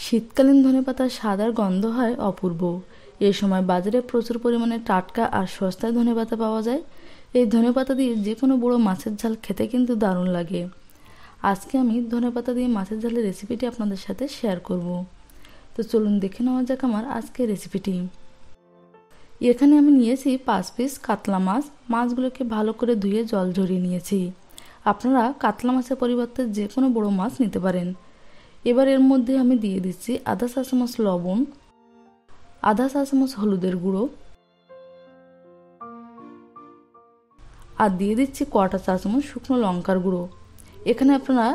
শীতকালীন ধনেপাতার স্বাদ আর গন্ধ হয় অপূর্ব। এই সময় বাজারে প্রচুর পরিমাণে টাটকা আর সস্তায় ধনেপাতা পাওয়া যায়। এই ধনেপাতা দিয়ে যে কোনো বড় মাছের ঝাল খেতে কিন্তু দারুণ লাগে। আজকে আমি ধনেপাতা দিয়ে মাছের ঝালের রেসিপিটি আপনাদের সাথে শেয়ার করব। তো চলুন দেখে নেওয়া যাক আমার আজকের রেসিপিটি। এখানে আমি নিয়েছি 5 পিস কাতলা মাছ। মাছগুলোকে ভালো করে ধুয়ে জল ঝরিয়ে নিয়েছি। আপনারা কাতলা মাছের পরিবর্তে যে কোনো বড় মাছ নিতে পারেন। এবার এর মধ্যে আমি দিয়ে দিচ্ছি আধা চা চামচ লবণ, আধা চা চামচ হলুদের গুঁড়ো আর দিয়ে দিচ্ছি কোয়াটা চা চামচ শুকনো লঙ্কার গুঁড়ো। এখানে আপনারা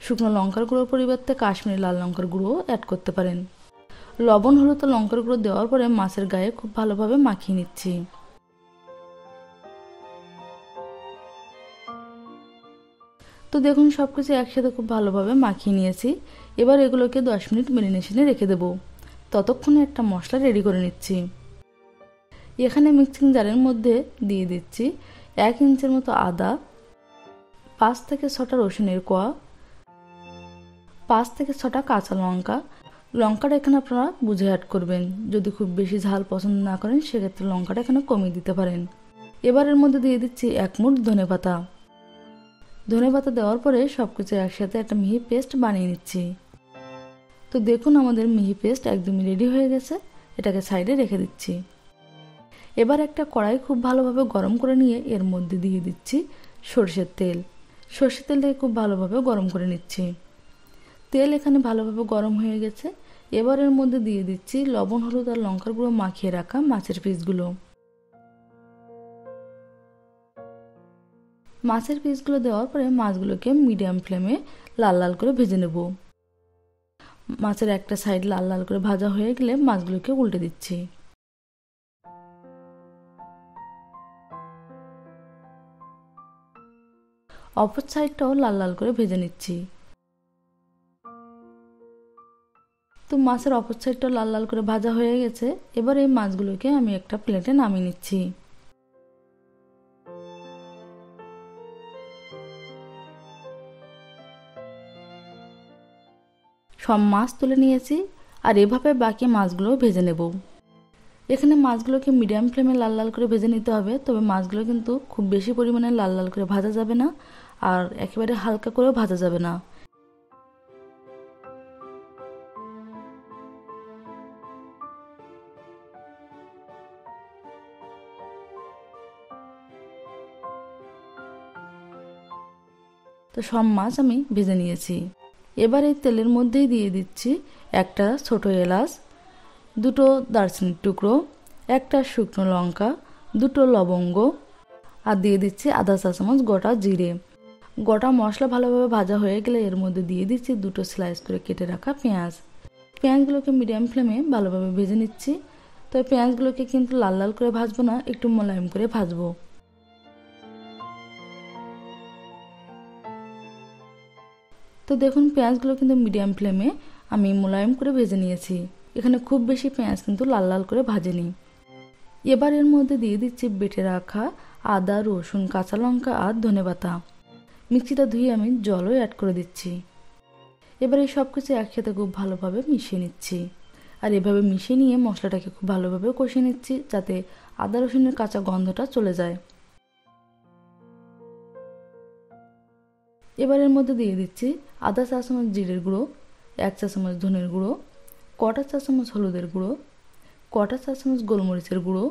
শুকনো লঙ্কার গুঁড়োর পরিবর্তে কাশ্মীরি লাল লঙ্কার গুঁড়ো অ্যাড করতে পারেন। লবণ, হলুদ ও লঙ্কার গুঁড়ো দেওয়ার পরে মাছের গায়ে খুব ভালোভাবে মাখিয়ে নিচ্ছি। তো দেখুন সবকিছু একসাথে খুব ভালোভাবে মাখিয়ে নিয়েছি। এবার এগুলোকে 10 মিনিট ম্যারিনেশনে রেখে দেব। ততক্ষণে একটা মশলা রেডি করে নিচ্ছি। এখানে মিক্সিং জারের মধ্যে দিয়ে দিচ্ছি 1 ইঞ্চের মতো আদা, 5 থেকে 6টা রসুনের কোয়া, 5 থেকে 6টা কাঁচা লঙ্কা। লঙ্কাটা এখানে আপনারা বুঝে অ্যাড করবেন। যদি খুব বেশি ঝাল পছন্দ না করেন সেক্ষেত্রে লঙ্কাটা এখানে কমিয়ে দিতে পারেন। এবার এর মধ্যে দিয়ে দিচ্ছি 1 মুঠ ধনেপাতা। ধনেপাতা দেওয়ার পরে সবকিছু একসাথে একটা মিহি পেস্ট বানিয়ে নিচ্ছি। তো দেখুন আমাদের মিহি পেস্ট একদমই রেডি হয়ে গেছে। এটাকে সাইডে রেখে দিচ্ছি। এবার একটা কড়াই খুব ভালোভাবে গরম করে নিয়ে এর মধ্যে দিয়ে দিচ্ছি সরষের তেল। সরষের তেলটাকে খুব ভালোভাবে গরম করে নিচ্ছি। তেল এখানে ভালোভাবে গরম হয়ে গেছে। এবার এর মধ্যে দিয়ে দিচ্ছি লবণ, হলুদ আর লঙ্কার গুঁড়ো মাখিয়ে রাখা মাছের পিসগুলো। মাছের পিসগুলো দেওয়ার পরে মাছগুলোকে মিডিয়াম ফ্লেমে লাল লাল করে ভেজে নেব। মাছের একটা সাইড লাল লাল করে ভাজা হয়ে গেলে মাছগুলোকে উল্টে দিচ্ছি। অপর সাইডটাও লাল লাল করে ভেজে নিচ্ছি। তো মাছের অপর সাইডটাও লাল লাল করে ভাজা হয়ে গেছে। এবার এই মাছগুলোকে আমি একটা প্লেটে নামিয়ে নিচ্ছি। সব মাছ তুলে নিয়েছি আর এভাবে বাকি মাছগুলো ভেজে নেব। এখানে মাছগুলোকে মিডিয়াম ফ্লেমে লাল লাল করে ভেজে নিতে হবে। তবে মাছগুলো কিন্তু খুব বেশি পরিমাণে লাল লাল করে ভাজা যাবে না আর একেবারে হালকা করেও ভাজা যাবে না। তো সব মাছ আমি ভেজে নিয়েছি। এবার এই তেলের মধ্যেই দিয়ে দিচ্ছি একটা ছোট এলাচ, 2টো দারচিনির টুকরো, একটা শুকনো লঙ্কা, 2টো লবঙ্গ আর দিয়ে দিচ্ছি আধা চা চামচ গোটা জিরে। গোটা মশলা ভালোভাবে ভাজা হয়ে গেলে এর মধ্যে দিয়ে দিচ্ছি 2টো স্লাইস করে কেটে রাখা পেঁয়াজ। পেঁয়াজগুলোকে মিডিয়াম ফ্লেমে ভালোভাবে ভেজে নিচ্ছি। তবে পেঁয়াজগুলোকে কিন্তু লাল লাল করে ভাজবো না, একটু মোলায়েম করে ভাজবো। তো দেখুন পেঁয়াজগুলো কিন্তু মিডিয়াম ফ্লেমে আমি মোলায়েম করে ভেজে নিয়েছি। এখানে খুব বেশি পেঁয়াজ কিন্তু লাল লাল করে ভাজেনি। এবার এর মধ্যে দিয়ে দিচ্ছি বেটে রাখা আদা, রসুন, কাঁচা লঙ্কা আর ধনেপাতা। মিক্সিটা ধুয়ে আমি জলও অ্যাড করে দিচ্ছি। এবার এই সব কিছু একসাথে খুব ভালোভাবে মিশিয়ে নিচ্ছি। আর এভাবে মিশিয়ে নিয়ে মশলাটাকে খুব ভালোভাবে কষিয়ে নিচ্ছি যাতে আদা রসুনের কাঁচা গন্ধটা চলে যায়। এবার এর মধ্যে দিয়ে দিচ্ছি আধা চা চামচ জিরের গুঁড়ো, 1 চা চামচ ধনের গুঁড়ো, কোয়াটা চা চামচ হলুদের গুঁড়ো, কোয়াটা চা চামচ গোলমরিচের গুঁড়ো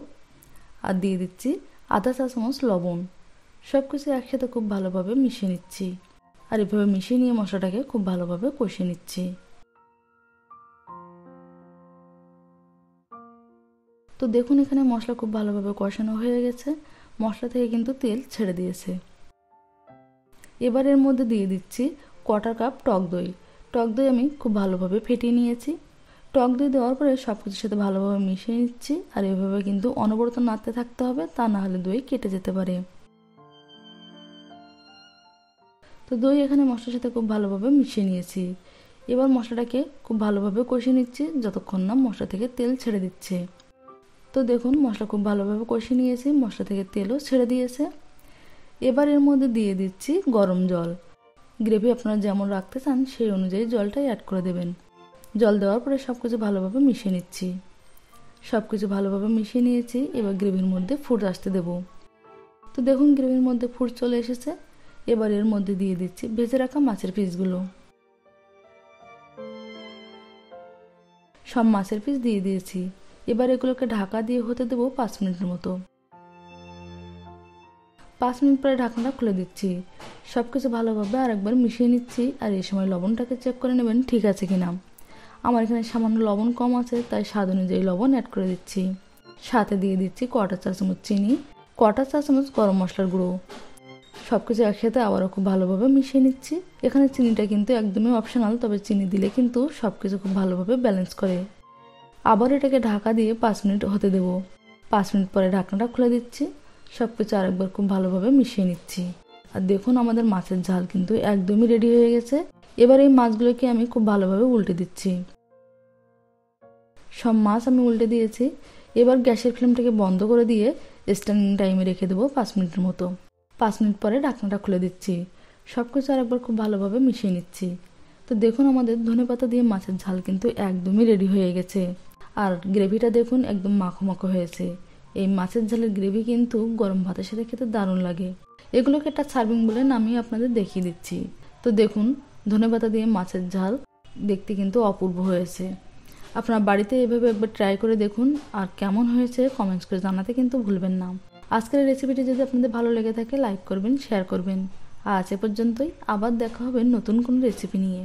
আর দিয়ে দিচ্ছি আধা চা চামচ লবণ। সব কিছু একসাথে খুব ভালোভাবে মিশিয়ে নিচ্ছি। আর এভাবে মিশিয়ে নিয়ে মশলাটাকে খুব ভালোভাবে কষিয়ে নিচ্ছি। তো দেখুন এখানে মশলা খুব ভালোভাবে কষানো হয়ে গেছে। মশলা থেকে কিন্তু তেল ছেড়ে দিয়েছে। এবার এর মধ্যে দিয়ে দিচ্ছি 1/4 কাপ টক দই। টক দই আমি খুব ভালোভাবে ফেটিয়ে নিয়েছি। টক দই দেওয়ার পরে সব কিছুর সাথে ভালোভাবে মিশিয়ে নিচ্ছি। আর এভাবে কিন্তু অনবরত নাড়তে থাকতে হবে, তা না হলে দই কেটে যেতে পারে। তো দই এখানে মশলার সাথে খুব ভালোভাবে মিশিয়ে নিয়েছি। এবার মশলাটাকে খুব ভালোভাবে কষিয়ে নিচ্ছি যতক্ষণ না মশলা থেকে তেল ছেড়ে দিচ্ছে। তো দেখুন মশলা খুব ভালোভাবে কষিয়ে নিয়েছি, মশলা থেকে তেলও ছেড়ে দিয়েছে। এবার এর মধ্যে দিয়ে দিচ্ছি গরম জল। গ্রেভি আপনারা যেমন রাখতে চান সেই অনুযায়ী জলটাই অ্যাড করে দেবেন। জল দেওয়ার পরে সব কিছু ভালোভাবে মিশিয়ে নিচ্ছি। সব কিছু ভালোভাবে মিশিয়ে নিয়েছি। এবার গ্রেভির মধ্যে ফুট আসতে দেব। তো দেখুন গ্রেভির মধ্যে ফুট চলে এসেছে। এবার এর মধ্যে দিয়ে দিচ্ছি ভেজে রাখা মাছের পিসগুলো। সব মাছের পিস দিয়ে দিয়েছি। এবার এগুলোকে ঢাকা দিয়ে হতে দেবো 5 মিনিটের মতো। 5 মিনিট পরে ঢাকনাটা খুলে দিচ্ছি। সব কিছু ভালোভাবে আরেকবার মিশিয়ে নিচ্ছি। আর এই সময় লবণটাকে চেক করে নেবেন ঠিক আছে কিনা। আমার এখানে সামান্য লবণ কম আছে, তাই স্বাদ অনুযায়ী লবণ অ্যাড করে দিচ্ছি। সাথে দিয়ে দিচ্ছি 1/4 চা চামচ চিনি, 1/4 চা চামচ গরম মশলার গুঁড়ো। সব কিছু একসাথে আবারও খুব ভালোভাবে মিশিয়ে নিচ্ছি। এখানে চিনিটা কিন্তু একদমই অপশনাল, তবে চিনি দিলে কিন্তু সব কিছু খুব ভালোভাবে ব্যালেন্স করে। আবার এটাকে ঢাকা দিয়ে 5 মিনিট হতে দেব। 5 মিনিট পরে ঢাকনাটা খুলে দিচ্ছি। সব কিছু আরেকবার খুব ভালোভাবে মিশিয়ে নিচ্ছি। আর দেখুন আমাদের মাছের ঝাল কিন্তু একদমই রেডি হয়ে গেছে। এবার এই মাছগুলোকে আমি খুব ভালোভাবে উল্টে দিচ্ছি। সব মাছ আমি উল্টে দিয়েছি। এবার গ্যাসের ফ্লেমটাকে বন্ধ করে দিয়ে স্ট্যান্ডিং টাইমে রেখে দেবো 5 মিনিটের মতো। 5 মিনিট পরে ঢাকনাটা খুলে দিচ্ছি। সব কিছু আরেকবার খুব ভালোভাবে মিশিয়ে নিচ্ছি। তো দেখুন আমাদের ধনেপাতা দিয়ে মাছের ঝাল কিন্তু একদমই রেডি হয়ে গেছে। আর গ্রেভিটা দেখুন একদম মাখো মাখো হয়েছে। এই মাছের ঝালের গ্রেভি কিন্তু গরম ভাতের সাথে খেতে দারুণ লাগে। এগুলোকে একটা সার্ভিং বলে নামিয়ে আপনাদের দেখিয়ে দিচ্ছি। তো দেখুন ধনেপাতা দিয়ে মাছের ঝাল দেখতে কিন্তু অপূর্ব হয়েছে। আপনার বাড়িতে এভাবে একবার ট্রাই করে দেখুন, আর কেমন হয়েছে কমেন্টস করে জানাতে কিন্তু ভুলবেন না। আজকের এই রেসিপিটি যদি আপনাদের ভালো লেগে থাকে লাইক করবেন, শেয়ার করবেন। আজ এ পর্যন্তই। আবার দেখা হবে নতুন কোনো রেসিপি নিয়ে।